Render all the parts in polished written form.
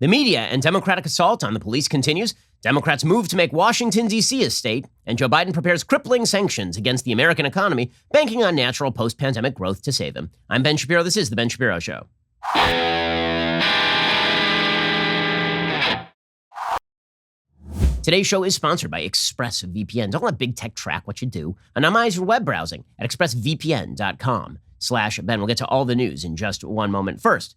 The media and Democratic assault on the police continues. Democrats move to make Washington, D.C. a state, and Joe Biden prepares crippling sanctions against the American economy, banking on natural post-pandemic growth to save him. I'm Ben Shapiro. This is The Ben Shapiro Show. Today's show is sponsored by ExpressVPN. Don't let big tech track what you do. Anonymize your web browsing at expressvpn.com/Ben. We'll get to all the news in just one moment. First,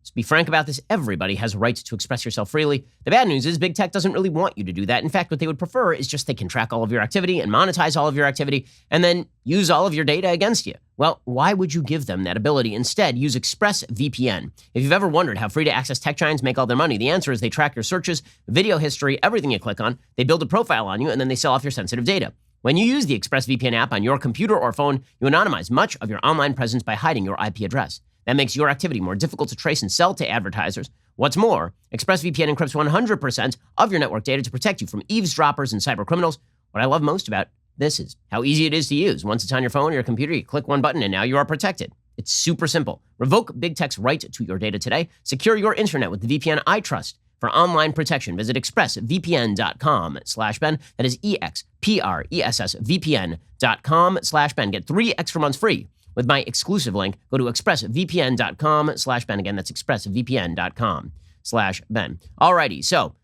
let's be frank about this. Everybody has a right to express yourself freely. The bad news is big tech doesn't really want you to do that. In fact, what they would prefer is just they can track all of your activity and monetize all of your activity and then use all of your data against you. Well, why would you give them that ability? Instead, use ExpressVPN. If you've ever wondered how free-to-access tech giants make all their money, the answer is they track your searches, video history, everything you click on. They build a profile on you, and then they sell off your sensitive data. When you use the ExpressVPN app on your computer or phone, you anonymize much of your online presence by hiding your IP address. That makes your activity more difficult to trace and sell to advertisers. What's more, ExpressVPN encrypts 100% of your network data to protect you from eavesdroppers and cybercriminals. What I love most about this is how easy it is to use. Once it's on your phone or your computer, you click one button and now you are protected. It's super simple. Revoke big tech's right to your data today. Secure your internet with the VPN I trust. For online protection, visit expressvpn.com/Ben. That is expressvpn.com/Ben. Get 3 extra months free with my exclusive link. Go to expressvpn.com/Ben. Again, that's expressvpn.com/Ben. Alrighty, so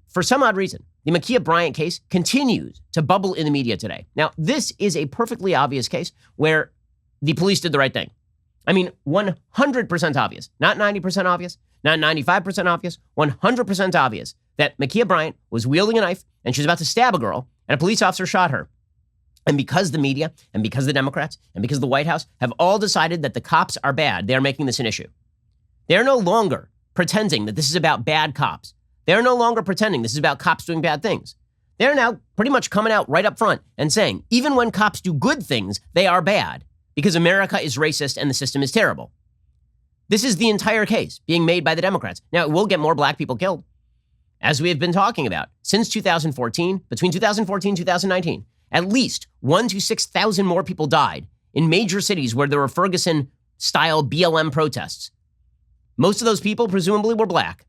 for some odd reason, the Ma'Khia Bryant case continues to bubble in the media today. Now, this is a perfectly obvious case where the police did the right thing. I mean, 100% obvious, not 90% obvious, not 95% obvious, 100% obvious that Ma'Khia Bryant was wielding a knife and she was about to stab a girl and a police officer shot her. And because the media and because the Democrats and because the White House have all decided that the cops are bad, they are making this an issue. They're no longer pretending that this is about bad cops. They're no longer pretending this is about cops doing bad things. They're now pretty much coming out right up front and saying, even when cops do good things, they are bad because America is racist and the system is terrible. This is the entire case being made by the Democrats. Now, it will get more black people killed, as we have been talking about. Since 2014, between 2014 and 2019, at least 1,000 to 6,000 more people died in major cities where there were Ferguson-style BLM protests. Most of those people presumably were black.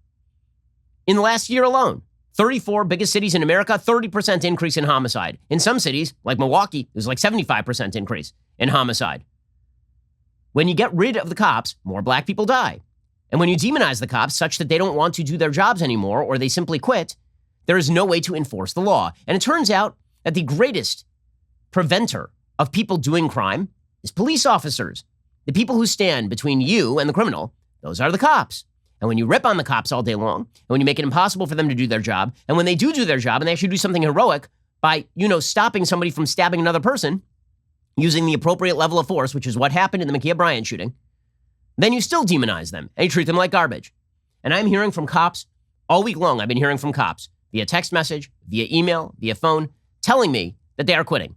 In the last year alone, 34 biggest cities in America, 30% increase in homicide. In some cities, like Milwaukee, it was like 75% increase in homicide. When you get rid of the cops, more black people die. And when you demonize the cops such that they don't want to do their jobs anymore or they simply quit, there is no way to enforce the law. And it turns out that the greatest preventer of people doing crime is police officers. The people who stand between you and the criminal, those are the cops. And when you rip on the cops all day long, and when you make it impossible for them to do their job, and when they do their job and they actually do something heroic by, stopping somebody from stabbing another person using the appropriate level of force, which is what happened in the Ma'Khia Bryant shooting, then you still demonize them and you treat them like garbage. And I'm hearing from cops all week long. I've been hearing from cops via text message, via email, via phone, telling me that they are quitting.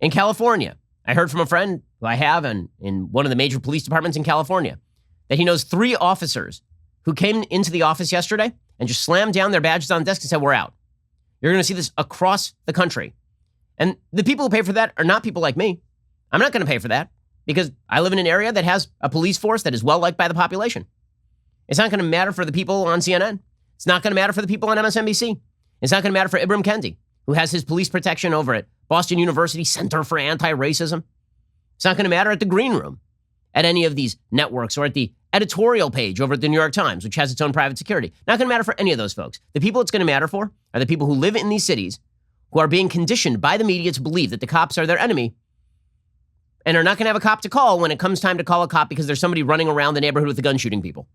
In California, I heard from a friend who I have in one of the major police departments in California that he knows 3 officers who came into the office yesterday and just slammed down their badges on the desk and said, "We're out." You're going to see this across the country. And the people who pay for that are not people like me. I'm not going to pay for that because I live in an area that has a police force that is well liked by the population. It's not going to matter for the people on CNN. It's not going to matter for the people on MSNBC. It's not going to matter for Ibram Kendi, who has his police protection over at Boston University Center for Anti-Racism. It's not going to matter at the Green Room, at any of these networks, or at the editorial page over at the New York Times, which has its own private security. Not going to matter for any of those folks. The people it's going to matter for are the people who live in these cities who are being conditioned by the media to believe that the cops are their enemy and are not going to have a cop to call when it comes time to call a cop because there's somebody running around the neighborhood with a gun shooting people.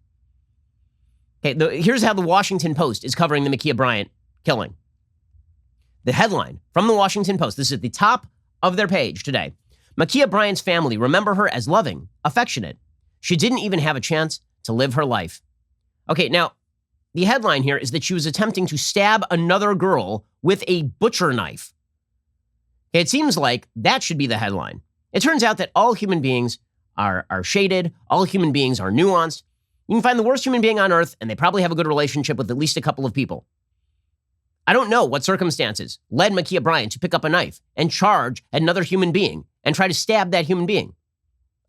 Okay, here's how the Washington Post is covering the Ma'Khia Bryant killing. The headline from the Washington Post, this is at the top of their page today. Ma'Khia Bryant's family remember her as loving, affectionate. She didn't even have a chance to live her life. Okay, now, the headline here is that she was attempting to stab another girl with a butcher knife. It seems like that should be the headline. It turns out that all human beings are shaded. All human beings are nuanced. You can find the worst human being on earth, and they probably have a good relationship with at least a couple of people. I don't know what circumstances led Ma'Khia Bryant to pick up a knife and charge at another human being and try to stab that human being.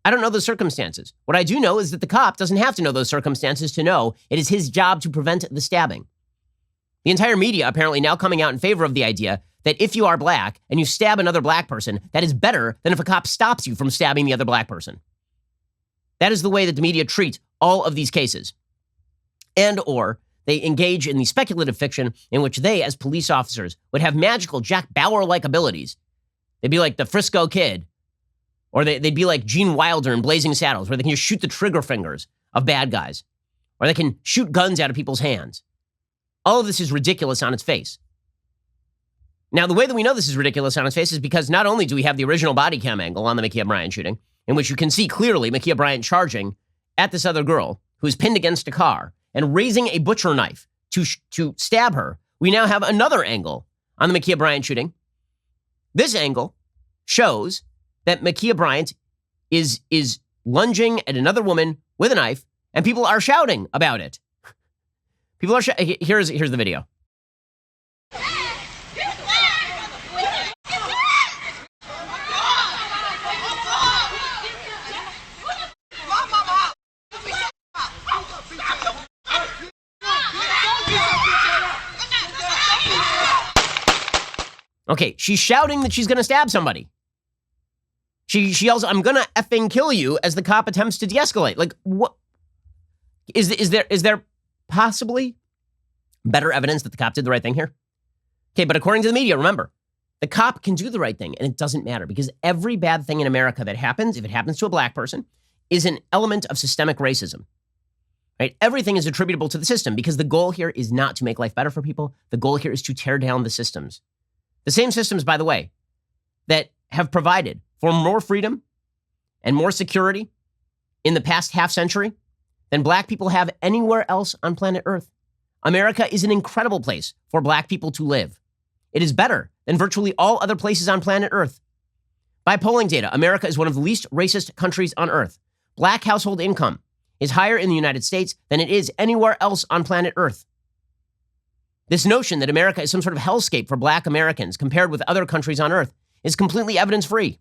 I don't know those circumstances. What I do know is that the cop doesn't have to know those circumstances to know it is his job to prevent the stabbing. The entire media apparently now coming out in favor of the idea that if you are black and you stab another black person, that is better than if a cop stops you from stabbing the other black person. That is the way that the media treat all of these cases. And or they engage in the speculative fiction in which they, as police officers, would have magical Jack Bauer-like abilities. They'd be like the Frisco Kid, or they'd be like Gene Wilder in Blazing Saddles, where they can just shoot the trigger fingers of bad guys, or they can shoot guns out of people's hands. All of this is ridiculous on its face. Now, the way that we know this is ridiculous on its face is because not only do we have the original body cam angle on the Ma'Khia Bryant shooting, in which you can see clearly Ma'Khia Bryant charging at this other girl who is pinned against a car and raising a butcher knife to stab her. We now have another angle on the Ma'Khia Bryant shooting. This angle shows that Ma'Khia Bryant is lunging at another woman with a knife, and people are shouting about it. People are here's the video. Okay, she's shouting that she's going to stab somebody. She yells, "I'm going to effing kill you," as the cop attempts to de-escalate. Like, what? Is there possibly better evidence that the cop did the right thing here? Okay, but according to the media, remember, the cop can do the right thing, and it doesn't matter because every bad thing in America that happens, if it happens to a black person, is an element of systemic racism. Right? Everything is attributable to the system because the goal here is not to make life better for people. The goal here is to tear down the systems. The same systems, by the way, that have provided for more freedom and more security in the past half century than black people have anywhere else on planet Earth. America is an incredible place for black people to live. It is better than virtually all other places on planet Earth. By polling data, America is one of the least racist countries on Earth. Black household income is higher in the United States than it is anywhere else on planet Earth. This notion that America is some sort of hellscape for black Americans compared with other countries on Earth is completely evidence-free.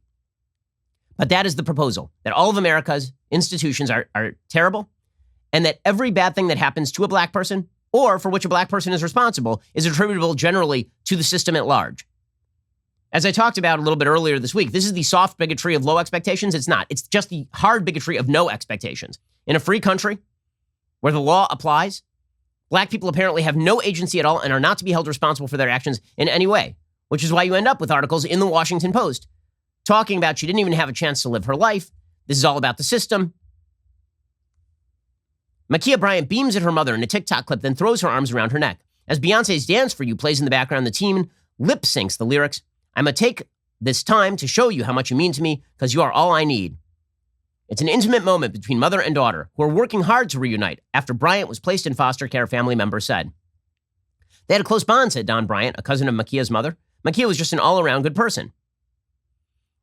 But that is the proposal, that all of America's institutions are terrible, and that every bad thing that happens to a black person, or for which a black person is responsible, is attributable generally to the system at large. As I talked about a little bit earlier this week, this is the soft bigotry of low expectations. It's not. It's just the hard bigotry of no expectations. In a free country where the law applies, black people apparently have no agency at all and are not to be held responsible for their actions in any way, which is why you end up with articles in the Washington Post talking about she didn't even have a chance to live her life. This is all about the system. Ma'Khia Bryant beams at her mother in a TikTok clip, then throws her arms around her neck. As Beyonce's Dance for You plays in the background, the team lip syncs the lyrics. "I'm going to take this time to show you how much you mean to me because you are all I need." It's an intimate moment between mother and daughter who are working hard to reunite after Bryant was placed in foster care, family members said. They had a close bond, said Don Bryant, a cousin of Ma'Khia's mother. Ma'Khia was just an all-around good person.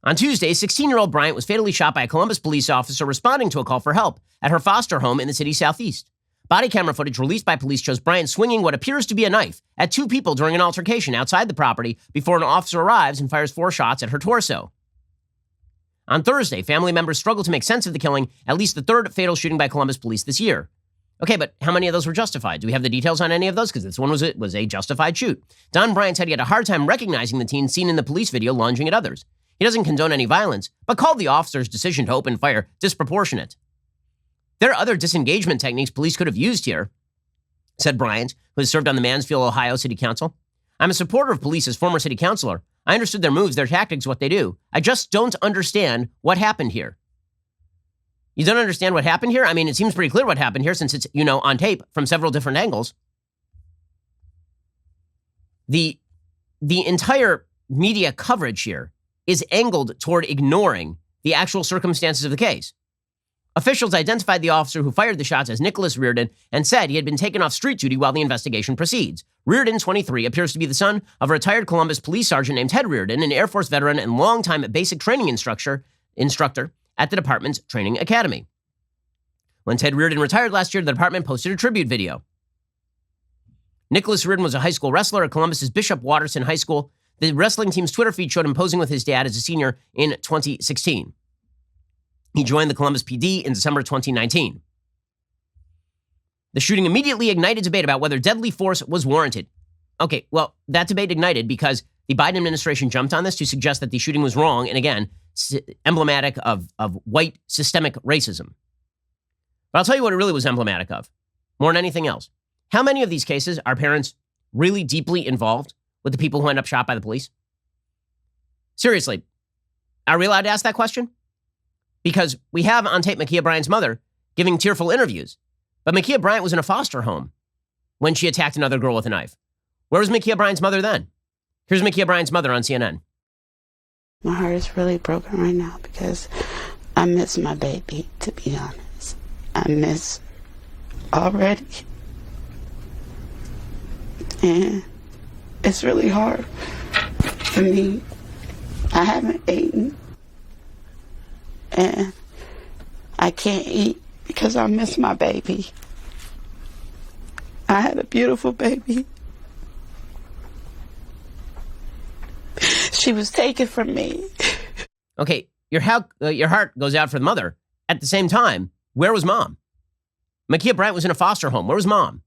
On Tuesday, 16-year-old Bryant was fatally shot by a Columbus police officer responding to a call for help at her foster home in the city's southeast. Body camera footage released by police shows Bryant swinging what appears to be a knife at two people during an altercation outside the property before an officer arrives and fires 4 shots at her torso. On Thursday, family members struggled to make sense of the killing, at least the third fatal shooting by Columbus police this year. Okay, but how many of those were justified? Do we have the details on any of those? Because this one was a justified shoot. Don Bryant said he had a hard time recognizing the teen seen in the police video lunging at others. He doesn't condone any violence, but called the officer's decision to open fire disproportionate. There are other disengagement techniques police could have used here, said Bryant, who has served on the Mansfield, Ohio City Council. I'm a supporter of police as former city councilor. I understood their moves, their tactics, what they do. I just don't understand what happened here. You don't understand what happened here? I mean, it seems pretty clear what happened here since it's, on tape from several different angles. The entire media coverage here is angled toward ignoring the actual circumstances of the case. Officials identified the officer who fired the shots as Nicholas Reardon and said he had been taken off street duty while the investigation proceeds. Reardon, 23, appears to be the son of a retired Columbus police sergeant named Ted Reardon, an Air Force veteran and longtime basic training instructor at the department's training academy. When Ted Reardon retired last year, the department posted a tribute video. Nicholas Reardon was a high school wrestler at Columbus's Bishop Watterson High School. The wrestling team's Twitter feed showed him posing with his dad as a senior in 2016. He joined the Columbus PD in December 2019. The shooting immediately ignited debate about whether deadly force was warranted. Okay, well, that debate ignited because the Biden administration jumped on this to suggest that the shooting was wrong, and again, emblematic of white systemic racism. But I'll tell you what it really was emblematic of, more than anything else. How many of these cases are parents really deeply involved with the people who end up shot by the police? Seriously, are we allowed to ask that question? Because we have on tape Ma'Khia Bryant's mother giving tearful interviews, but Ma'Khia Bryant was in a foster home when she attacked another girl with a knife. Where was Ma'Khia Bryant's mother then? Here's Ma'Khia Bryant's mother on CNN. My heart is really broken right now because I miss my baby, to be honest. I miss her already. And it's really hard for me. I haven't eaten. And I can't eat because I miss my baby. I had a beautiful baby. She was taken from me. Okay, your heart goes out for the mother. At the same time, where was mom? Ma'Khia Bryant was in a foster home. Where was mom?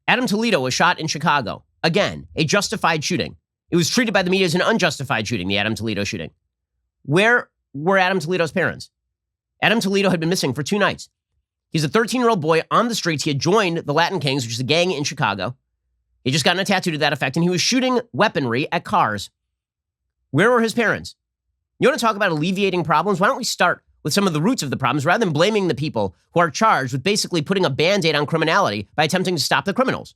Adam Toledo was shot in Chicago. Again, a justified shooting. It was treated by the media as an unjustified shooting, the Adam Toledo shooting. Where were Adam Toledo's parents? Adam Toledo had been missing for 2 nights. He's a 13-year-old boy on the streets. He had joined the Latin Kings, which is a gang in Chicago. He just gotten a tattoo to that effect, and he was shooting weaponry at cars. Where were his parents? You want to talk about alleviating problems? Why don't we start with some of the roots of the problems rather than blaming the people who are charged with basically putting a Band-Aid on criminality by attempting to stop the criminals?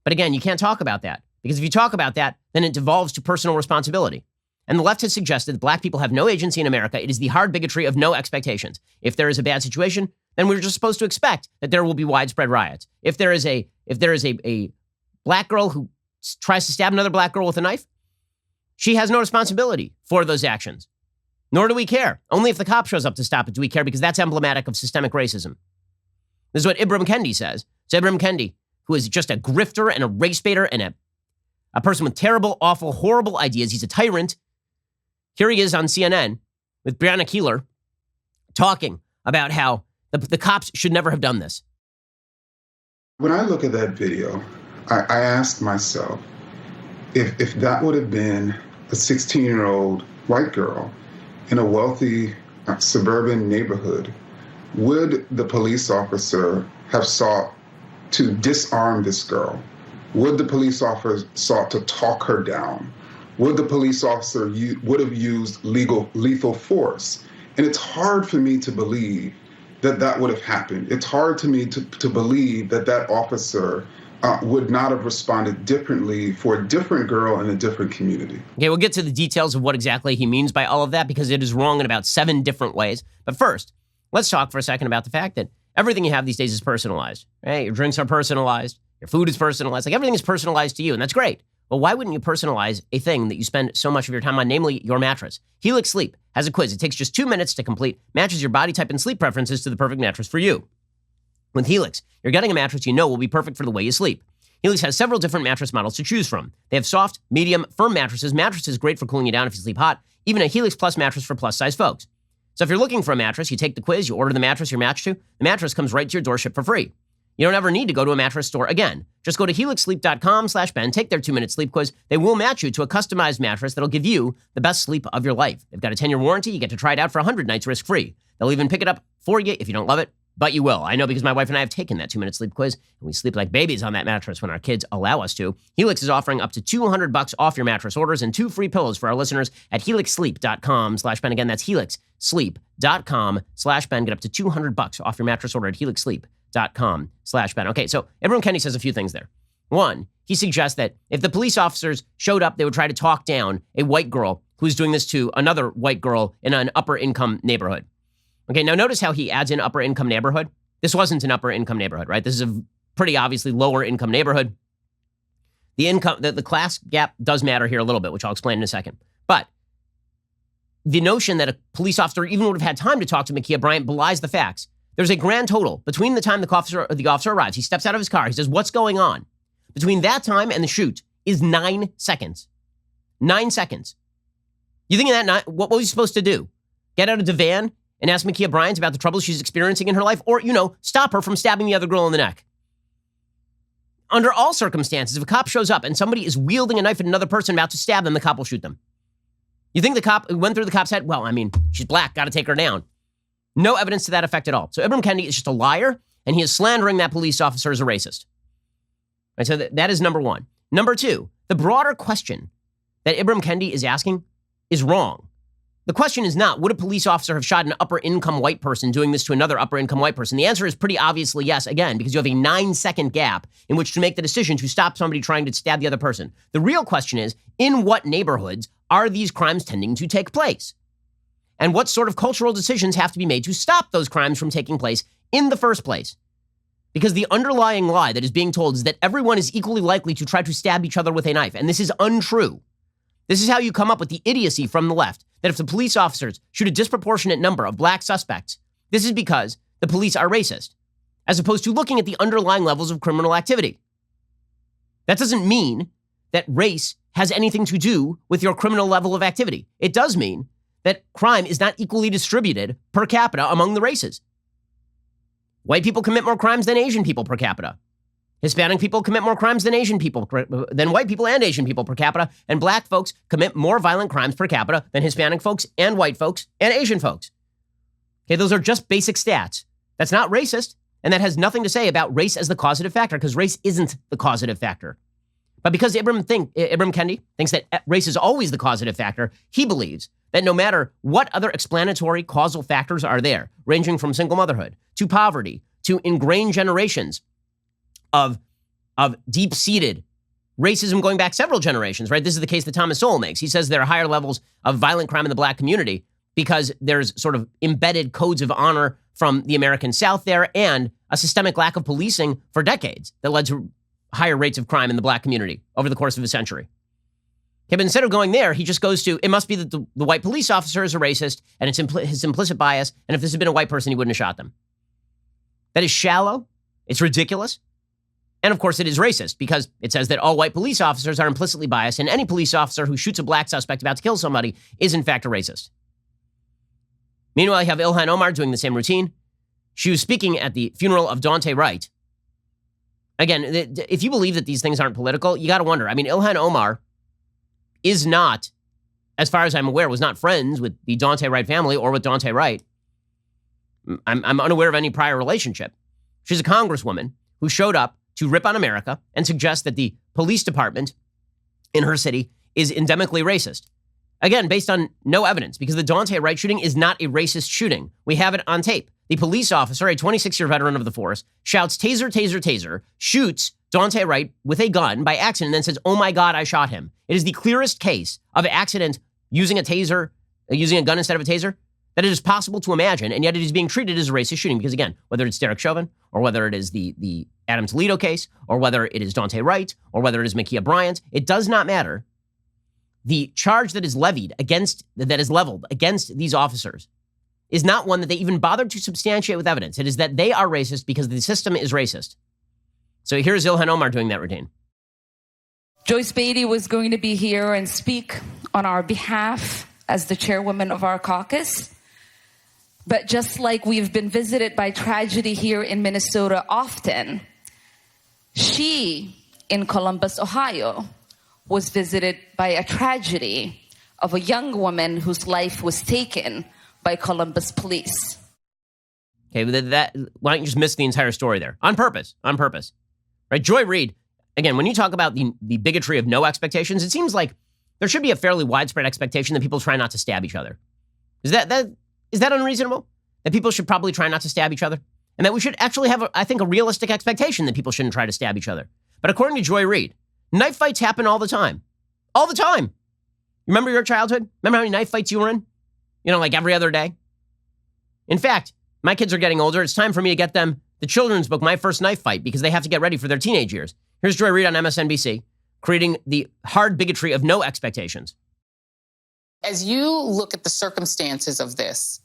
But again, you can't talk about that, because if you talk about that, then it devolves to personal responsibility. And the left has suggested that black people have no agency in America. It is the hard bigotry of no expectations. If there is a bad situation, then we're just supposed to expect that there will be widespread riots. If there is a black girl who tries to stab another black girl with a knife, she has no responsibility for those actions. Nor do we care. Only if the cop shows up to stop it do we care, because that's emblematic of systemic racism. This is what Ibram Kendi says. It's Ibram Kendi, who is just a grifter and a race baiter and a person with terrible, awful, horrible ideas. He's a tyrant. Here he is on CNN with Breonna Keeler talking about how the cops should never have done this. When I look at that video, I ask myself, if that would have been a 16-year-old white girl in a wealthy suburban neighborhood, would the police officer have sought to disarm this girl? Would the police officer sought to talk her down? Would the police officer would have used lethal force? And it's hard for me to believe that would have happened. It's hard to me to believe that officer would not have responded differently for a different girl in a different community. Okay, we'll get to the details of what exactly he means by all of that, because it is wrong in about 7 different ways. But first, let's talk for a second about the fact that everything you have these days is personalized, right? Your drinks are personalized, your food is personalized, like everything is personalized to you, and that's great. But why wouldn't you personalize a thing that you spend so much of your time on, namely your mattress? Helix Sleep has a quiz. It takes just 2 minutes to complete, matches your body type and sleep preferences to the perfect mattress for you. With Helix, you're getting a mattress you know will be perfect for the way you sleep. Helix has several different mattress models to choose from. They have soft, medium, firm mattresses great for cooling you down if you sleep hot, even a Helix Plus mattress for plus-size folks. So if you're looking for a mattress, you take the quiz, you order the mattress you're matched to, the mattress comes right to your doorstep for free. You don't ever need to go to a mattress store again. Just go to helixsleep.com/Ben, take their 2-minute sleep quiz. They will match you to a customized mattress that'll give you the best sleep of your life. They've got a 10-year warranty. You get to try it out for 100 nights risk-free. They'll even pick it up for you if you don't love it, but you will. I know, because my wife and I have taken that 2-minute sleep quiz, and we sleep like babies on that mattress when our kids allow us to. Helix is offering up to $200 off your mattress orders and 2 free pillows for our listeners at helixsleep.com/Ben. Again, that's helixsleep.com/Ben. Get up to $200 off your mattress order at helixsleep.com/Ben. Okay, so Ibram Kendi says a few things there. One, he suggests that if the police officers showed up, they would try to talk down a white girl who's doing this to another white girl in an upper income neighborhood. Okay, now notice how he adds in upper income neighborhood. This wasn't an upper income neighborhood, right? This is a pretty obviously lower income neighborhood. The class gap does matter here a little bit, which I'll explain in a second. But the notion that a police officer even would have had time to talk to Ma'Khia Bryant belies the facts. There's a grand total between the time the officer arrives. He steps out of his car. He says, "What's going on?" Between that time and the shoot is 9 seconds. 9 seconds. You think that what was he supposed to do? get out of the van and ask Ma'Khia Bryant about the troubles she's experiencing in her life, or, stop her from stabbing the other girl in the neck. Under all circumstances, if a cop shows up and somebody is wielding a knife at another person about to stab them, the cop will shoot them. You think the cop went through the cop's head? Well, she's black, got to take her down. No evidence to that effect at all. So Ibram Kendi is just a liar, and he is slandering that police officer as a racist. Right, so that is number one. Number two, the broader question that Ibram Kendi is asking is wrong. The question is not, would a police officer have shot an upper-income white person doing this to another upper-income white person? The answer is pretty obviously yes, again, because you have a 9-second gap in which to make the decision to stop somebody trying to stab the other person. The real question is, in what neighborhoods are these crimes tending to take place? And what sort of cultural decisions have to be made to stop those crimes from taking place in the first place? Because the underlying lie that is being told is that everyone is equally likely to try to stab each other with a knife, and this is untrue. This is how you come up with the idiocy from the left, that if the police officers shoot a disproportionate number of black suspects, this is because the police are racist, as opposed to looking at the underlying levels of criminal activity. That doesn't mean that race has anything to do with your criminal level of activity. It does mean that crime is not equally distributed per capita among the races. White people commit more crimes than Asian people per capita. Hispanic people commit more crimes than than white people and Asian people per capita, and black folks commit more violent crimes per capita than Hispanic folks and white folks and Asian folks. Okay, those are just basic stats. That's not racist, and that has nothing to say about race as the causative factor, because race isn't the causative factor. But because Ibram Kendi thinks that race is always the causative factor, he believes that no matter what other explanatory causal factors are there, ranging from single motherhood to poverty to ingrained generations of deep-seated racism going back several generations, right? This is the case that Thomas Sowell makes. He says there are higher levels of violent crime in the black community because there's sort of embedded codes of honor from the American South there and a systemic lack of policing for decades that led to higher rates of crime in the black community over the course of a century. Okay, but instead of going there, he just goes to, it must be that the white police officer is a racist and it's his implicit bias, and if this had been a white person, he wouldn't have shot them. That is shallow. It's ridiculous. And of course, it is racist because it says that all white police officers are implicitly biased, and any police officer who shoots a black suspect about to kill somebody is in fact a racist. Meanwhile, you have Ilhan Omar doing the same routine. She was speaking at the funeral of Daunte Wright. Again, if you believe that these things aren't political, you got to wonder. Ilhan Omar is not, as far as I'm aware, was not friends with the Daunte Wright family or with Daunte Wright. I'm unaware of any prior relationship. She's a congresswoman who showed up to rip on America and suggest that the police department in her city is endemically racist. Again, based on no evidence, because the Daunte Wright shooting is not a racist shooting. We have it on tape. The police officer, a 26-year veteran of the force, shouts, "Taser, taser, taser," shoots Daunte Wright with a gun by accident, and then says, "Oh my God, I shot him." It is the clearest case of accident using a taser, using a gun instead of a taser, that it is possible to imagine, and yet it is being treated as a racist shooting. Because again, whether it's Derek Chauvin, or whether it is the Adam Toledo case, or whether it is Daunte Wright, or whether it is Ma'Khia Bryant, it does not matter. The charge that is leveled against these officers is not one that they even bothered to substantiate with evidence. It is that they are racist because the system is racist. So here's Ilhan Omar doing that routine. Joyce Beatty was going to be here and speak on our behalf as the chairwoman of our caucus. But just like we've been visited by tragedy here in Minnesota often, she, in Columbus, Ohio, was visited by a tragedy of a young woman whose life was taken by Columbus police. Okay, why don't you just miss the entire story there? On purpose. Right, Joy Reid, again, when you talk about the bigotry of no expectations, it seems like there should be a fairly widespread expectation that people try not to stab each other. Is that unreasonable? That people should probably try not to stab each other? And that we should actually have, I think, a realistic expectation that people shouldn't try to stab each other. But according to Joy Reid, knife fights happen all the time. All the time. Remember your childhood? Remember how many knife fights you were in? Like every other day? In fact, my kids are getting older. It's time for me to get them the children's book, My First Knife Fight, because they have to get ready for their teenage years. Here's Joy Reid on MSNBC, creating the hard bigotry of no expectations. As you look at the circumstances of this,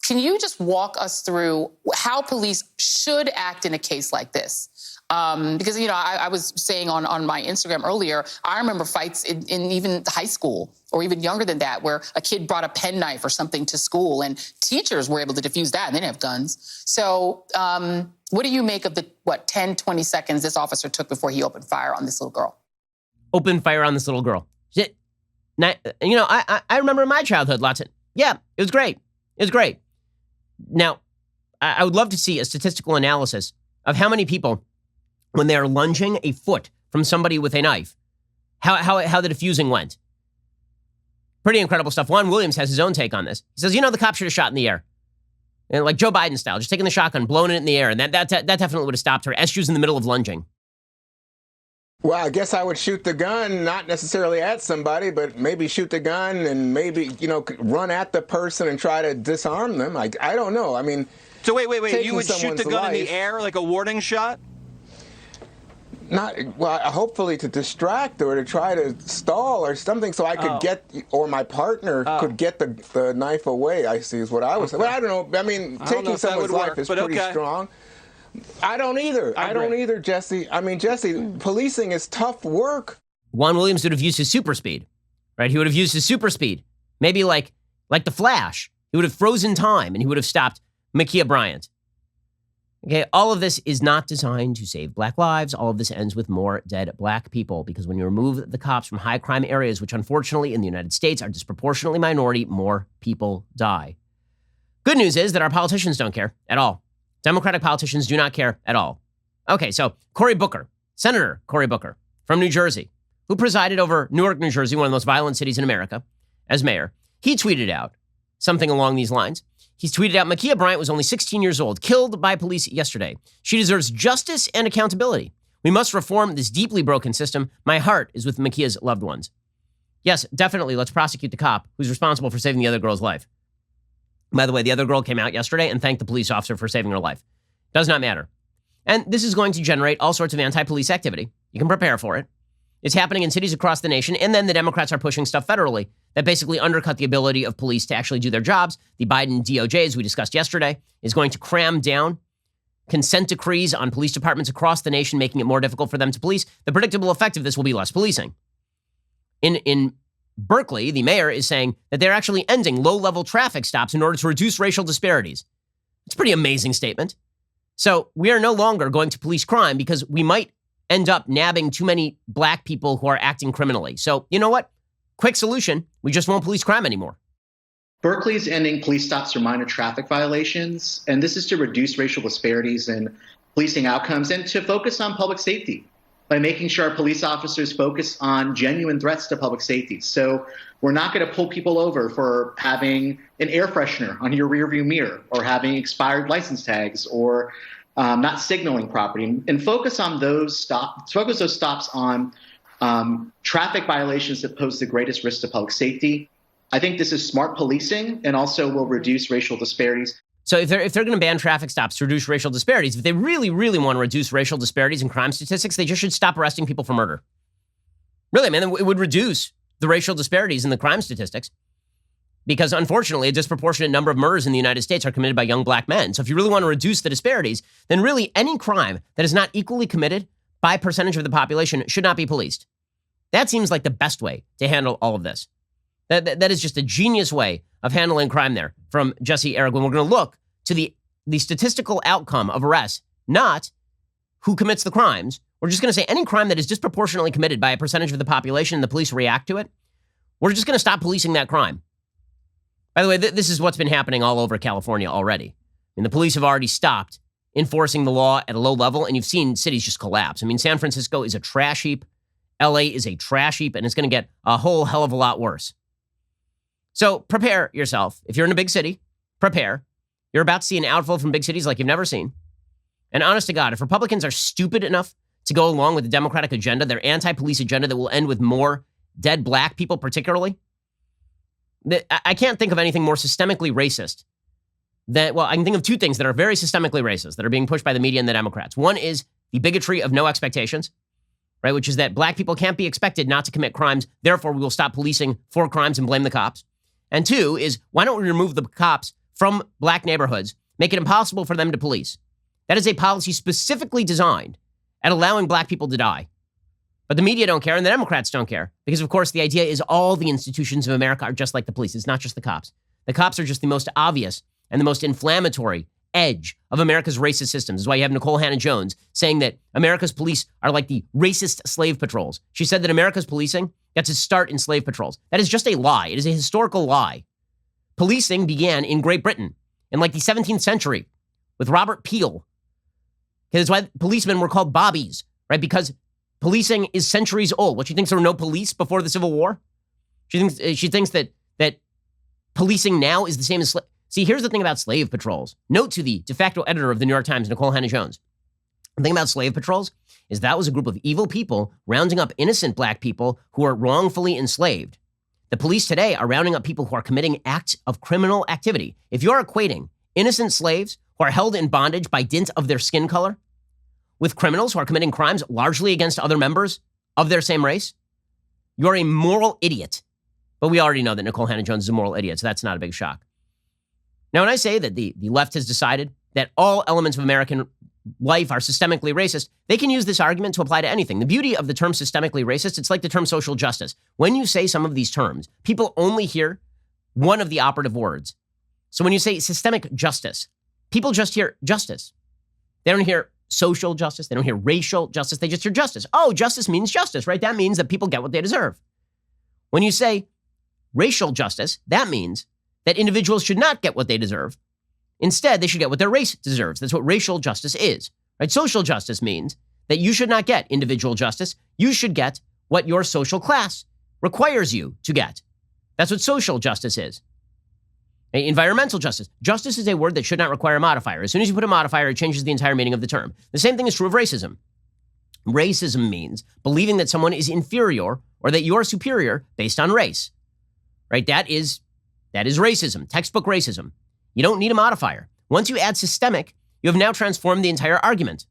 Can you just walk us through how police should act in a case like this? Because, I was saying on my Instagram earlier, I remember fights in even high school or even younger than that, where a kid brought a penknife or something to school and teachers were able to defuse that and they didn't have guns. So what do you make of the, 10, 20 seconds this officer took before he opened fire on this little girl? Opened fire on this little girl. I remember in my childhood it was great. It was great. Now, I would love to see a statistical analysis of how many people, when they are lunging a foot from somebody with a knife, how the diffusing went. Pretty incredible stuff. Juan Williams has his own take on this. He says, the cop should have shot in the air. And like Joe Biden style, just taking the shotgun, blowing it in the air. And that definitely would have stopped her as she was in the middle of lunging. Well, I guess I would shoot the gun, not necessarily at somebody, but maybe shoot the gun and maybe, run at the person and try to disarm them. I don't know. I mean, so wait. You would shoot the gun in the air like a warning shot? Hopefully to distract or to try to stall or something so I could or my partner could get the knife away, I see is what I was saying. Well, I don't know. I mean, taking someone's life is pretty strong. I don't either. I don't either, Jesse. I mean, Jesse, policing is tough work. Juan Williams would have used his super speed, right? He would have used his super speed. Maybe like the Flash. He would have frozen time and he would have stopped Ma'Khia Bryant. Okay, all of this is not designed to save black lives. All of this ends with more dead black people because when you remove the cops from high crime areas, which unfortunately in the United States are disproportionately minority, more people die. Good news is that our politicians don't care at all. Democratic politicians do not care at all. Okay, so Senator Cory Booker from New Jersey, who presided over Newark, New Jersey, one of the most violent cities in America, as mayor, he tweeted out something along these lines. He's tweeted out, Ma'Khia Bryant was only 16 years old, killed by police yesterday. She deserves justice and accountability. We must reform this deeply broken system. My heart is with Ma'Khia's loved ones. Yes, definitely, let's prosecute the cop who's responsible for saving the other girl's life. By the way, the other girl came out yesterday and thanked the police officer for saving her life. Does not matter. And this is going to generate all sorts of anti-police activity. You can prepare for it. It's happening in cities across the nation, and then the Democrats are pushing stuff federally that basically undercut the ability of police to actually do their jobs. The Biden DOJ, as we discussed yesterday, is going to cram down consent decrees on police departments across the nation, making it more difficult for them to police. The predictable effect of this will be less policing. In Berkeley, the mayor is saying that they're actually ending low-level traffic stops in order to reduce racial disparities. It's a pretty amazing statement. So we are no longer going to police crime because we might end up nabbing too many black people who are acting criminally. So you know what? Quick solution. We just won't police crime anymore. Berkeley's ending police stops for minor traffic violations, and this is to reduce racial disparities in policing outcomes and to focus on public safety by making sure our police officers focus on genuine threats to public safety. So we're not going to pull people over for having an air freshener on your rearview mirror or having expired license tags or not signaling properly, and focus those stops on traffic violations that pose the greatest risk to public safety. I think this is smart policing and also will reduce racial disparities. So if they're going to ban traffic stops to reduce racial disparities, if they really, really want to reduce racial disparities in crime statistics, they just should stop arresting people for murder. Really, man, it would reduce the racial disparities in the crime statistics because, unfortunately, a disproportionate number of murders in the United States are committed by young black men. So if you really want to reduce the disparities, then really any crime that is not equally committed by percentage of the population should not be policed. That seems like the best way to handle all of this. That is just a genius way of handling crime there from Jesse Eric. When we're going to look to the statistical outcome of arrests, not who commits the crimes. We're just going to say any crime that is disproportionately committed by a percentage of the population and the police react to it, we're just going to stop policing that crime. By the way, this is what's been happening all over California already. I mean, the police have already stopped enforcing the law at a low level, and you've seen cities just collapse. I mean, San Francisco is a trash heap. LA is a trash heap, and it's going to get a whole hell of a lot worse. So prepare yourself. If you're in a big city, prepare. You're about to see an outflow from big cities like you've never seen. And honest to God, if Republicans are stupid enough to go along with the Democratic agenda, their anti-police agenda that will end with more dead black people particularly, I can't think of anything more systemically racist I can think of two things that are very systemically racist that are being pushed by the media and the Democrats. One is the bigotry of no expectations, right? Which is that black people can't be expected not to commit crimes. Therefore, we will stop policing for crimes and blame the cops. And two is, why don't we remove the cops from black neighborhoods make it impossible for them to police. That is a policy specifically designed at allowing black people to die. But the media don't care and the Democrats don't care because, of course, the idea is all the institutions of America are just like the police. It's not just the cops. The cops are just the most obvious and the most inflammatory edge of America's racist systems. This is why you have Nicole Hannah-Jones saying that America's police are like the racist slave patrols. She said that America's policing got to start in slave patrols. That is just a lie. It is a historical lie. Policing began in Great Britain in like the 17th century with Robert Peel. That's why policemen were called bobbies, right? Because policing is centuries old. What, she thinks there were no police before the Civil War? She thinks that policing now is the same as See, here's the thing about slave patrols. Note to the de facto editor of the New York Times, Nicole Hannah-Jones. The thing about slave patrols is that was a group of evil people rounding up innocent black people who are wrongfully enslaved. The police today are rounding up people who are committing acts of criminal activity. If you're equating innocent slaves who are held in bondage by dint of their skin color with criminals who are committing crimes largely against other members of their same race, you're a moral idiot. But we already know that Nicole Hannah-Jones is a moral idiot, so that's not a big shock. Now, when I say that the left has decided that all elements of American life are systemically racist, they can use this argument to apply to anything. The beauty of the term systemically racist, it's like the term social justice. When you say some of these terms, people only hear one of the operative words. So when you say systemic justice, people just hear justice. They don't hear social justice. They don't hear racial justice. They just hear justice. Oh, justice means justice, right? That means that people get what they deserve. When you say racial justice, that means that individuals should not get what they deserve. Instead, they should get what their race deserves. That's what racial justice is, right? Social justice means that you should not get individual justice. You should get what your social class requires you to get. That's what social justice is. Environmental justice. Justice is a word that should not require a modifier. As soon as you put a modifier, it changes the entire meaning of the term. The same thing is true of racism. Racism means believing that someone is inferior or that you are superior based on race, right? That is racism, textbook racism. You don't need a modifier. Once you add systemic, you have now transformed the entire argument.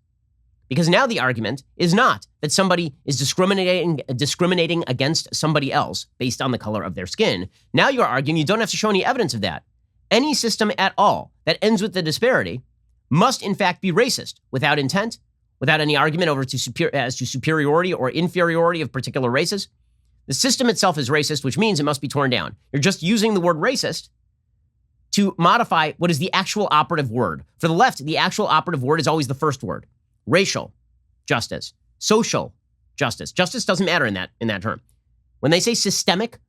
Because now the argument is not that somebody is discriminating against somebody else based on the color of their skin. Now you're arguing you don't have to show any evidence of that. Any system at all that ends with the disparity must in fact be racist without intent, without any argument as to superiority or inferiority of particular races. The system itself is racist, which means it must be torn down. You're just using the word racist to modify what is the actual operative word. For the left, the actual operative word is always the first word. Racial justice, social justice. Justice doesn't matter in that term. When they say systemic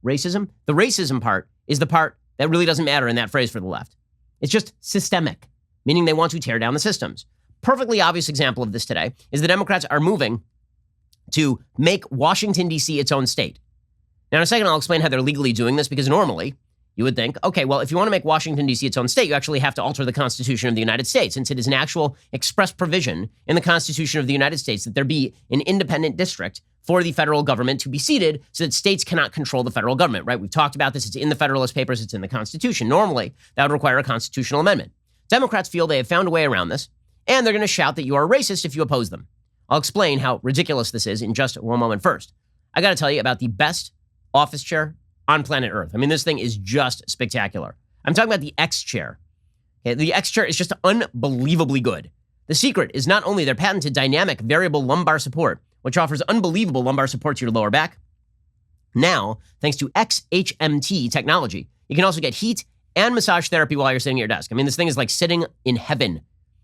racism, the racism part is the part that really doesn't matter in that phrase for the left. It's just systemic, meaning they want to tear down the systems. Perfectly obvious example of this today is the Democrats are moving to make Washington, D.C. its own state. Now, in a second, I'll explain how they're legally doing this, because normally you would think, okay, well, if you want to make Washington, D.C. its own state, you actually have to alter the Constitution of the United States, since it is an actual express provision in the Constitution of the United States that there be an independent district for the federal government to be seated so that states cannot control the federal government, right? We've talked about this. It's in the Federalist Papers. It's in the Constitution. Normally, that would require a constitutional amendment. Democrats feel they have found a way around this, and they're going to shout that you are racist if you oppose them. I'll explain how ridiculous this is in just one moment. First, I got to tell you about the best office chair on planet Earth. I mean, this thing is just spectacular. I'm talking about the X chair. Okay, the X chair is just unbelievably good. The secret is not only their patented dynamic variable lumbar support, which offers unbelievable lumbar support to your lower back. Now, thanks to XHMT technology, you can also get heat and massage therapy while you're sitting at your desk. I mean, this thing is like sitting in heaven.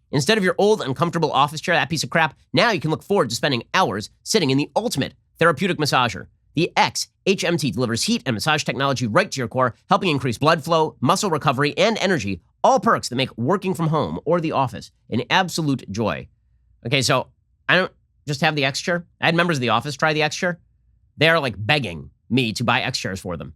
Instead of your old, uncomfortable office chair, that piece of crap, now you can look forward to spending hours sitting in the ultimate therapeutic massager. The XHMT delivers heat and massage technology right to your core, helping increase blood flow, muscle recovery, and energy, all perks that make working from home or the office an absolute joy. Okay, so I don't just have the X chair. I had members of the office try the X chair. They're like begging me to buy X chairs for them.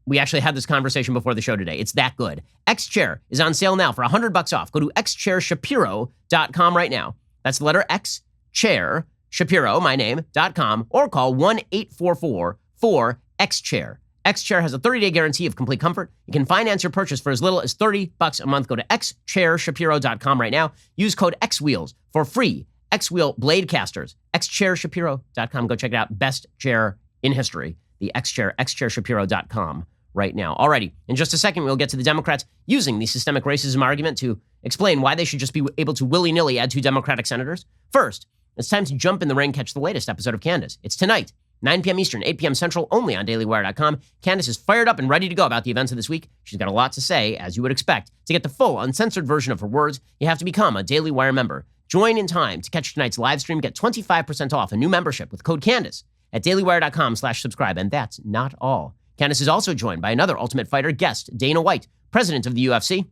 We actually had this conversation before the show today. It's that good. X Chair is on sale now for $100 off. Go to xchairshapiro.com right now. That's the letter X, Chair, Shapiro, my name.com, or call 1-844-4XChair. X Chair has a 30-day guarantee of complete comfort. You can finance your purchase for as little as $30 a month. Go to xchairshapiro.com right now. Use code XWheels for free X-Wheel blade casters. xchairshapiro.com. Go check it out. Best chair in history. The X Chair, xchairshapiro.com right now. Alrighty, in just a second, we'll get to the Democrats using the systemic racism argument to explain why they should just be able to willy-nilly add 2 Democratic senators. First, it's time to jump in the ring, catch the latest episode of Candace. It's tonight, 9 p.m. Eastern, 8 p.m. Central, only on dailywire.com. Candace is fired up and ready to go about the events of this week. She's got a lot to say, as you would expect. To get the full, uncensored version of her words, you have to become a Daily Wire member. Join in time to catch tonight's live stream. Get 25% off a new membership with code Candace at dailywire.com/subscribe. And that's not all. Candace is also joined by another Ultimate Fighter guest, Dana White, president of the UFC.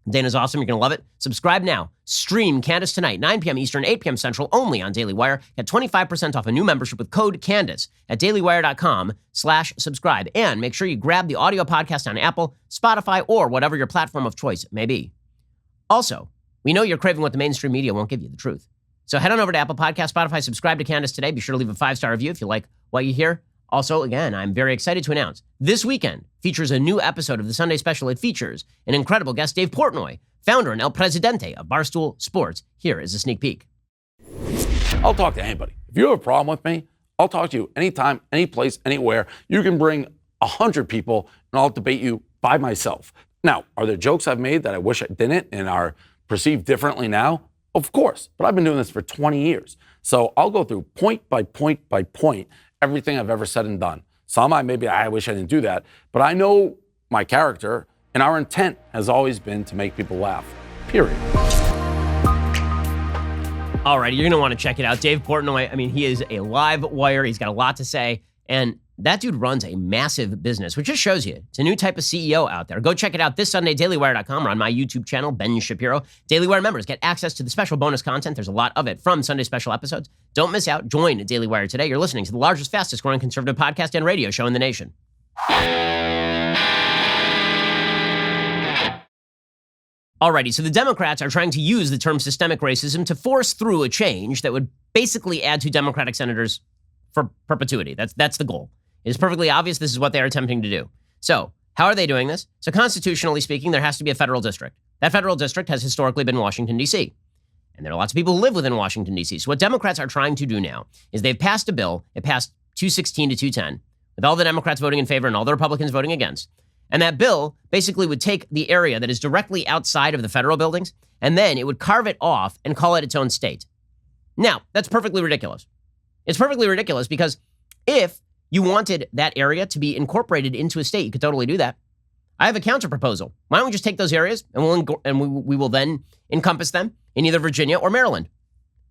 Dana's awesome. You're going to love it. Subscribe now. Stream Candace tonight, 9 p.m. Eastern, 8 p.m. Central, only on Daily Wire. Get 25% off a new membership with code Candace at dailywire.com/subscribe. And make sure you grab the audio podcast on Apple, Spotify, or whatever your platform of choice may be. Also, we know you're craving what the mainstream media won't give you, the truth. So head on over to Apple Podcasts, Spotify, subscribe to Candace today. Be sure to leave a 5-star review if you like what you hear. Also, again, I'm very excited to announce this weekend features a new episode of the Sunday Special. It features an incredible guest, Dave Portnoy, founder and El Presidente of Barstool Sports. Here is a sneak peek. I'll talk to anybody. If you have a problem with me, I'll talk to you anytime, any place, anywhere. You can bring 100 people and I'll debate you by myself. Now, are there jokes I've made that I wish I didn't and are perceived differently now? Of course, but I've been doing this for 20 years. So I'll go through point by point by point everything I've ever said and done. Some I wish I didn't do that, but I know my character, and our intent has always been to make people laugh, period. All right, you're going to want to check it out. Dave Portnoy, I mean, he is a live wire. He's got a lot to say, and that dude runs a massive business, which just shows you it's a new type of CEO out there. Go check it out this Sunday, dailywire.com, or on my YouTube channel, Ben Shapiro. Daily Wire members get access to the special bonus content. There's a lot of it from Sunday special episodes. Don't miss out. Join Daily Wire today. You're listening to the largest, fastest growing conservative podcast and radio show in the nation. Alrighty, so the Democrats are trying to use the term systemic racism to force through a change that would basically add 2 Democratic senators for perpetuity. That's the goal. It is perfectly obvious this is what they are attempting to do. So, how are they doing this? So, constitutionally speaking, there has to be a federal district. That federal district has historically been Washington, D.C. And there are lots of people who live within Washington, D.C. So what Democrats are trying to do now is they've passed a bill. It passed 216 to 210, with all the Democrats voting in favor and all the Republicans voting against. And that bill basically would take the area that is directly outside of the federal buildings, and then it would carve it off and call it its own state. Now, that's perfectly ridiculous. It's perfectly ridiculous because if you wanted that area to be incorporated into a state, you could totally do that. I have a counter proposal. Why don't we just take those areas and we will then encompass them in either Virginia or Maryland?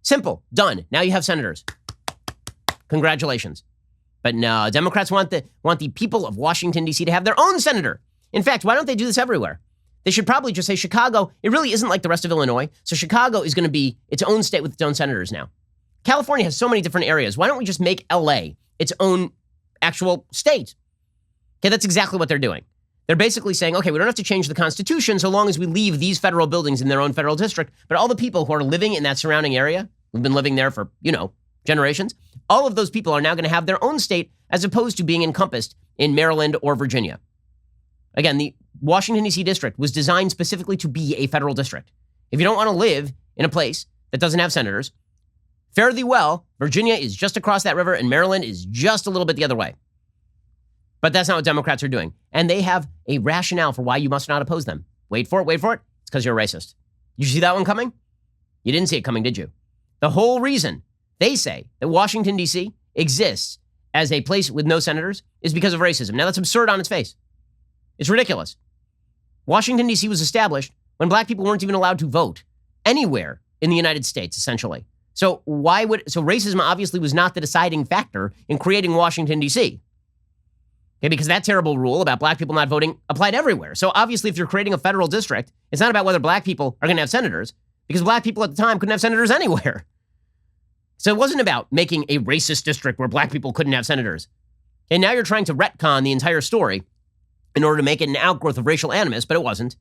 Simple. Done. Now you have senators. Congratulations. But no, Democrats want the people of Washington, D.C. to have their own senator. In fact, why don't they do this everywhere? They should probably just say Chicago, it really isn't like the rest of Illinois. So Chicago is going to be its own state with its own senators now. California has so many different areas. Why don't we just make L.A. its own actual state? Okay, that's exactly what they're doing. They're basically saying, okay, we don't have to change the Constitution so long as we leave these federal buildings in their own federal district. But all the people who are living in that surrounding area, who've been living there for, generations, all of those people are now going to have their own state as opposed to being encompassed in Maryland or Virginia. Again, the Washington, D.C. district was designed specifically to be a federal district. If you don't want to live in a place that doesn't have senators, fare thee well. Virginia is just across that river and Maryland is just a little bit the other way. But that's not what Democrats are doing. And they have a rationale for why you must not oppose them. Wait for it. It's because you're a racist. Did you see that one coming? You didn't see it coming, did you? The whole reason they say that Washington, D.C. exists as a place with no senators is because of racism. Now, that's absurd on its face. It's ridiculous. Washington, D.C. was established when black people weren't even allowed to vote anywhere in the United States, essentially. So racism obviously was not the deciding factor in creating Washington, D.C. Okay, because that terrible rule about black people not voting applied everywhere. So obviously, if you're creating a federal district, it's not about whether black people are going to have senators, because black people at the time couldn't have senators anywhere. So it wasn't about making a racist district where black people couldn't have senators. And now you're trying to retcon the entire story in order to make it an outgrowth of racial animus, but it wasn't.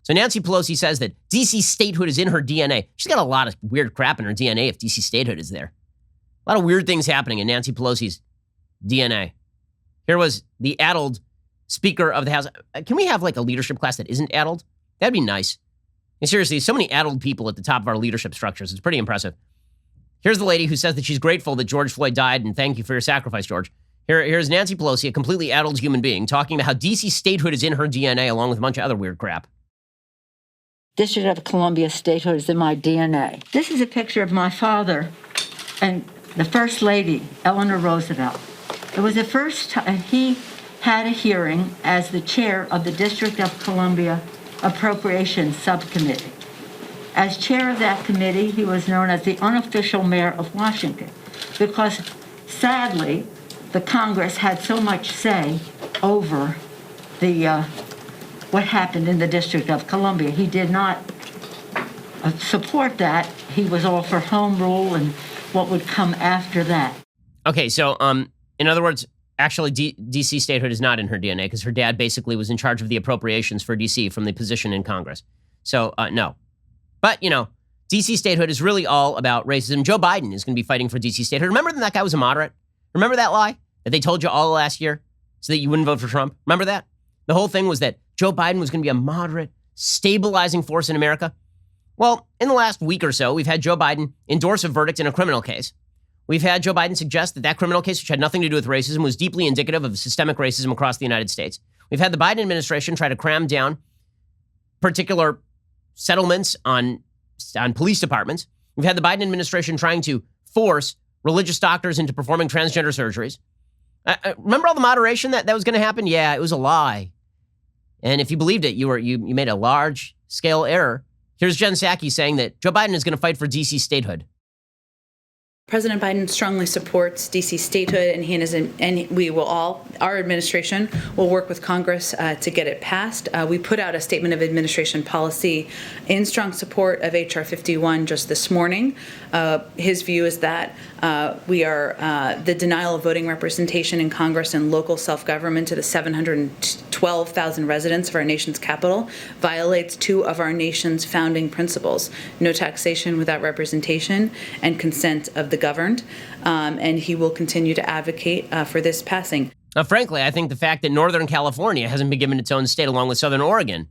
So Nancy Pelosi says that D.C. statehood is in her DNA. She's got a lot of weird crap in her DNA if D.C. statehood is there. A lot of weird things happening in Nancy Pelosi's DNA. Here was the addled Speaker of the House. Can we have like a leadership class that isn't addled? That'd be nice. And seriously, so many addled people at the top of our leadership structures. It's pretty impressive. Here's the lady who says that she's grateful that George Floyd died, and thank you for your sacrifice, George. Here's Nancy Pelosi, a completely adult human being, talking about how D.C. statehood is in her DNA along with a bunch of other weird crap. District of Columbia statehood is in my DNA. This is a picture of my father and the First Lady, Eleanor Roosevelt. It was the first time he had a hearing as the chair of the District of Columbia Appropriations Subcommittee. As chair of that committee, he was known as the unofficial mayor of Washington because, sadly, the Congress had so much say over the what happened in the District of Columbia. He did not support that. He was all for home rule and what would come after that. Okay, so in other words, actually D.C. statehood is not in her DNA because her dad basically was in charge of the appropriations for D.C. from the position in Congress. So, no. But, D.C. statehood is really all about racism. Joe Biden is going to be fighting for D.C. statehood. Remember that guy was a moderate? Remember that lie that they told you all last year so that you wouldn't vote for Trump? Remember that? The whole thing was that Joe Biden was going to be a moderate, stabilizing force in America. Well, in the last week or so, we've had Joe Biden endorse a verdict in a criminal case. We've had Joe Biden suggest that that criminal case, which had nothing to do with racism, was deeply indicative of systemic racism across the United States. We've had the Biden administration try to cram down particular settlements on police departments. We've had the Biden administration trying to force religious doctors into performing transgender surgeries. Remember all the moderation that was going to happen? Yeah, it was a lie. And if you believed it, you made a large-scale error. Here's Jen Psaki saying that Joe Biden is going to fight for D.C. statehood. President Biden strongly supports D.C. statehood, and we will our administration will work with Congress to get it passed. We put out a statement of administration policy in strong support of H.R. 51 just this morning. His view is that we are the denial of voting representation in Congress and local self-government to the 712,000 residents of our nation's capital violates two of our nation's founding principles: no taxation without representation and consent of the governed, and he will continue to advocate for this passing. Now, frankly, I think the fact that Northern California hasn't been given its own state along with Southern Oregon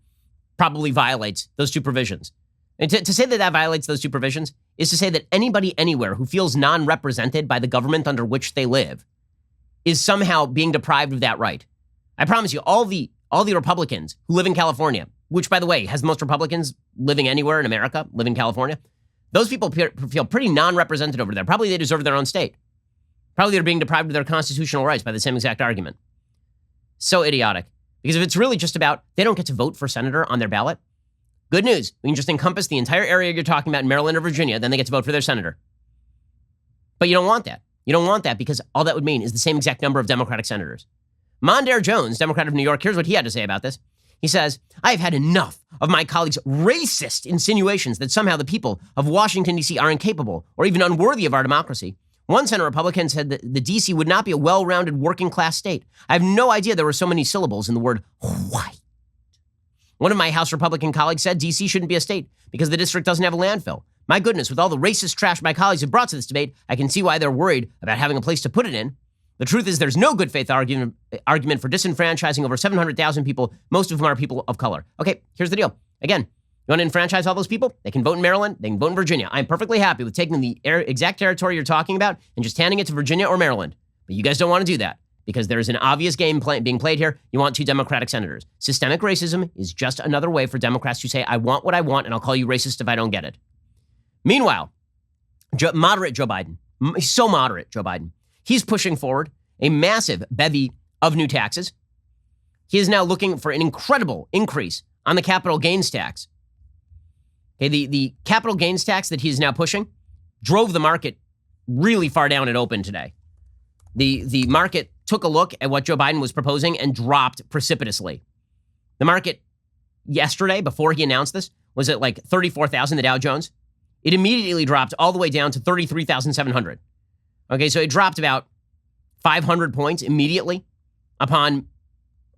probably violates those two provisions. And to say that violates those two provisions is to say that anybody anywhere who feels non-represented by the government under which they live is somehow being deprived of that right. I promise you, all the Republicans who live in California, which, by the way, has the most Republicans living anywhere in America, live in California, those people feel pretty non-represented over there. Probably they deserve their own state. Probably they're being deprived of their constitutional rights by the same exact argument. So idiotic. Because if it's really just about they don't get to vote for senator on their ballot, good news. We can just encompass the entire area you're talking about in Maryland or Virginia, then they get to vote for their senator. But you don't want that. You don't want that because all that would mean is the same exact number of Democratic senators. Mondaire Jones, Democrat of New York, here's what he had to say about this. He says, I have had enough of my colleagues' racist insinuations that somehow the people of Washington, D.C. are incapable or even unworthy of our democracy. One Senate Republican said that the D.C. would not be a well-rounded working-class state. I have no idea there were so many syllables in the word white. One of my House Republican colleagues said D.C. shouldn't be a state because the district doesn't have a landfill. My goodness, with all the racist trash my colleagues have brought to this debate, I can see why they're worried about having a place to put it in. The truth is there's no good faith argument for disenfranchising over 700,000 people, most of whom are people of color. Okay, here's the deal. Again, you want to enfranchise all those people? They can vote in Maryland. They can vote in Virginia. I'm perfectly happy with taking the exact territory you're talking about and just handing it to Virginia or Maryland. But you guys don't want to do that because there's an obvious game being played here. You want two Democratic senators. Systemic racism is just another way for Democrats to say, I want what I want, and I'll call you racist if I don't get it. Meanwhile, moderate Joe Biden, he's so moderate, Joe Biden, he's pushing forward a massive bevy of new taxes. He is now looking for an incredible increase on the capital gains tax. Okay, the capital gains tax that he is now pushing drove the market really far down at open today. The market took a look at what Joe Biden was proposing and dropped precipitously. The market yesterday, before he announced this, was at like 34,000, the Dow Jones. It immediately dropped all the way down to 33,700. Okay, so it dropped about 500 points immediately upon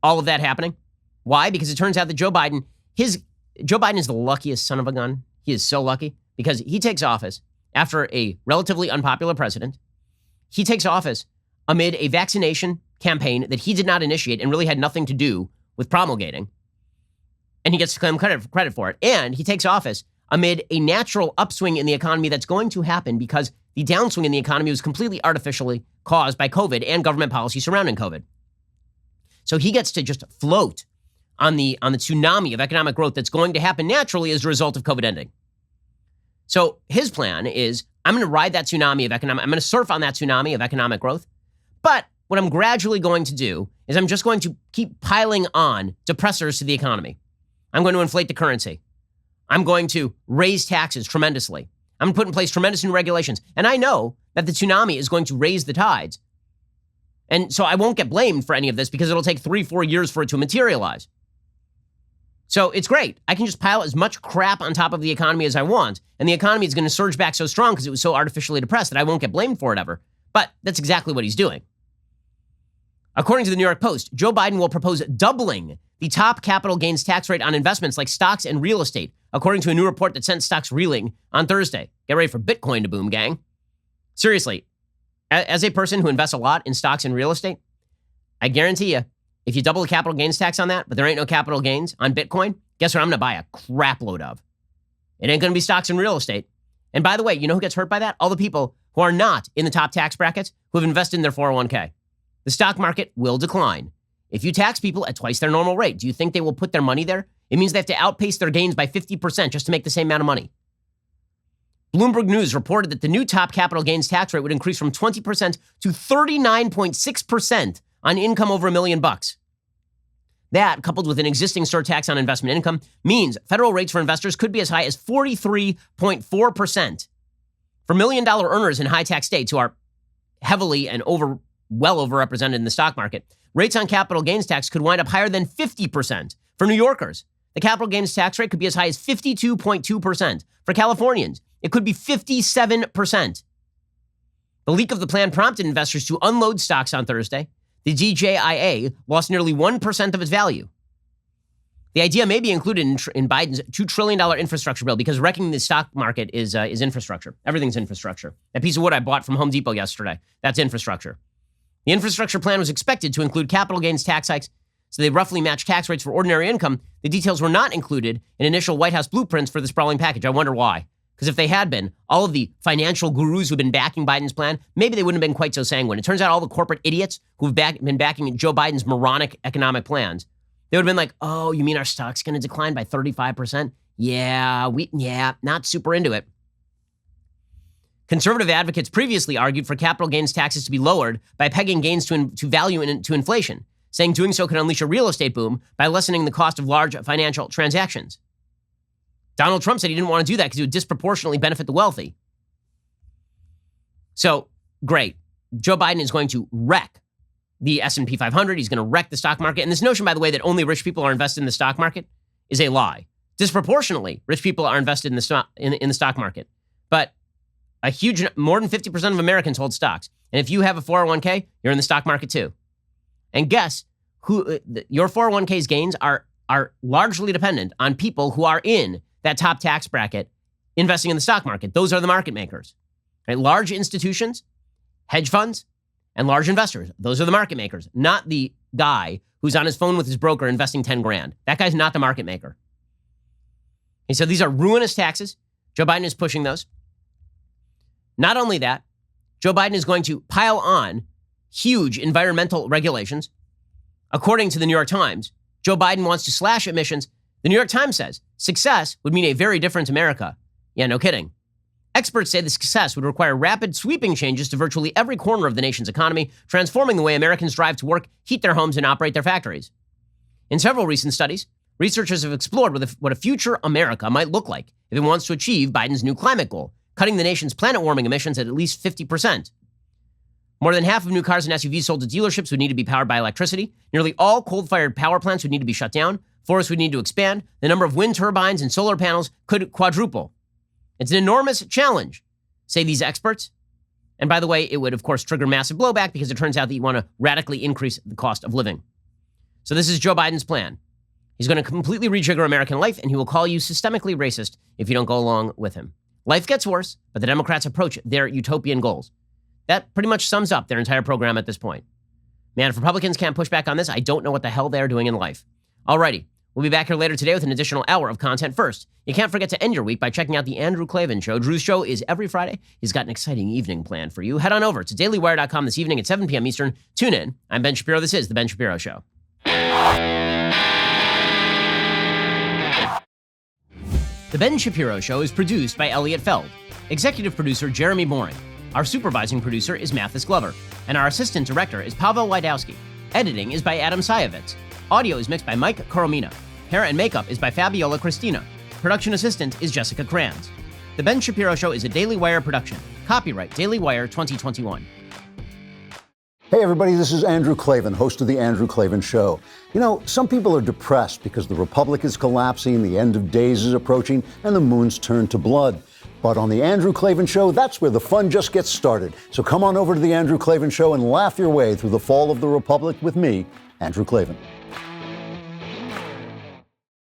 all of that happening. Why? Because it turns out that Joe Biden is the luckiest son of a gun. He is so lucky because he takes office after a relatively unpopular president. He takes office amid a vaccination campaign that he did not initiate and really had nothing to do with promulgating. And he gets to claim credit for it. And he takes office amid a natural upswing in the economy that's going to happen because the downswing in the economy was completely artificially caused by COVID and government policy surrounding COVID. So he gets to just float on the tsunami of economic growth that's going to happen naturally as a result of COVID ending. So his plan is, I'm going to ride that tsunami of I'm going to surf on that tsunami of economic growth. But what I'm gradually going to do is I'm just going to keep piling on depressors to the economy. I'm going to inflate the currency. I'm going to raise taxes tremendously. I'm going to put in place tremendous new regulations. And I know that the tsunami is going to raise the tides. And so I won't get blamed for any of this because it'll take 3-4 years for it to materialize. So it's great. I can just pile as much crap on top of the economy as I want. And the economy is going to surge back so strong because it was so artificially depressed that I won't get blamed for it ever. But that's exactly what he's doing. According to the New York Post, Joe Biden will propose doubling the top capital gains tax rate on investments like stocks and real estate, according to a new report that sent stocks reeling on Thursday. Get ready for Bitcoin to boom, gang. Seriously, as a person who invests a lot in stocks and real estate, I guarantee you, if you double the capital gains tax on that, but there ain't no capital gains on Bitcoin, guess what I'm going to buy a crap load of? It ain't going to be stocks and real estate. And by the way, you know who gets hurt by that? All the people who are not in the top tax brackets who have invested in their 401k. The stock market will decline. If you tax people at twice their normal rate, do you think they will put their money there? It means they have to outpace their gains by 50% just to make the same amount of money. Bloomberg News reported that the new top capital gains tax rate would increase from 20% to 39.6% on income over $1 million. That, coupled with an existing surtax on investment income, means federal rates for investors could be as high as 43.4%. For $1 million earners in high-tax states who are heavily and well overrepresented in the stock market, rates on capital gains tax could wind up higher than 50%. For New Yorkers, the capital gains tax rate could be as high as 52.2%. For Californians, it could be 57%. The leak of the plan prompted investors to unload stocks on Thursday. The DJIA lost nearly 1% of its value. The idea may be included in Biden's $2 trillion infrastructure bill because wrecking the stock market is infrastructure. Everything's infrastructure. That piece of wood I bought from Home Depot yesterday, that's infrastructure. The infrastructure plan was expected to include capital gains tax hikes, so they roughly match tax rates for ordinary income. The details were not included in initial White House blueprints for the sprawling package. I wonder why. Because if they had been, all of the financial gurus who've been backing Biden's plan, maybe they wouldn't have been quite so sanguine. It turns out all the corporate idiots who've been backing Joe Biden's moronic economic plans, they would have been like, oh, you mean our stock's going to decline by 35%? Yeah, not super into it. Conservative advocates previously argued for capital gains taxes to be lowered by pegging gains to value and to inflation, saying doing so could unleash a real estate boom by lessening the cost of large financial transactions. Donald Trump said he didn't want to do that because it would disproportionately benefit the wealthy. So, great. Joe Biden is going to wreck the S&P 500. He's going to wreck the stock market. And this notion, by the way, that only rich people are invested in the stock market is a lie. Disproportionately, rich people are invested in the stock market. But more than 50% of Americans hold stocks. And if you have a 401k, you're in the stock market too. And guess who your 401k's gains are largely dependent on people who are in that top tax bracket investing in the stock market. Those are the market makers. Right? Large institutions, hedge funds, and large investors. Those are the market makers, not the guy who's on his phone with his broker investing 10 grand. That guy's not the market maker. And so these are ruinous taxes. Joe Biden is pushing those. Not only that, Joe Biden is going to pile on huge environmental regulations. According to the New York Times, Joe Biden wants to slash emissions. The New York Times says success would mean a very different America. Yeah, no kidding. Experts say the success would require rapid, sweeping changes to virtually every corner of the nation's economy, transforming the way Americans drive to work, heat their homes, and operate their factories. In several recent studies, researchers have explored what a future America might look like if it wants to achieve Biden's new climate goal, cutting the nation's planet-warming emissions at least 50%. More than half of new cars and SUVs sold to dealerships would need to be powered by electricity. Nearly all coal-fired power plants would need to be shut down. Forests would need to expand. The number of wind turbines and solar panels could quadruple. It's an enormous challenge, say these experts. And by the way, it would, of course, trigger massive blowback because it turns out that you want to radically increase the cost of living. So this is Joe Biden's plan. He's going to completely rejigger American life, and he will call you systemically racist if you don't go along with him. Life gets worse, but the Democrats approach their utopian goals. That pretty much sums up their entire program at this point. Man, if Republicans can't push back on this, I don't know what the hell they're doing in life. Alrighty, We'll be back here later today with an additional hour of content. First, you can't forget to end your week by checking out The Andrew Klavan Show. Drew's show is every Friday. He's got an exciting evening planned for you. Head on over to dailywire.com this evening at 7 p.m. Eastern. Tune in. I'm Ben Shapiro. This is The Ben Shapiro Show. The Ben Shapiro Show is produced by Elliot Feld. Executive producer Jeremy Boring. Our supervising producer is Mathis Glover. And our assistant director is Pavel Wydowski. Editing is by Adam Sayevitz. Audio is mixed by Mike Coromina. Hair and makeup is by Fabiola Cristina. Production assistant is Jessica Kranz. The Ben Shapiro Show is a Daily Wire production. Copyright Daily Wire 2021. Hey everybody, this is Andrew Klavan, host of The Andrew Klavan Show. You know, some people are depressed because the Republic is collapsing, the end of days is approaching, and the moon's turned to blood. But on The Andrew Klavan Show, that's where the fun just gets started. So come on over to The Andrew Klavan Show and laugh your way through the fall of the Republic with me, Andrew Klavan.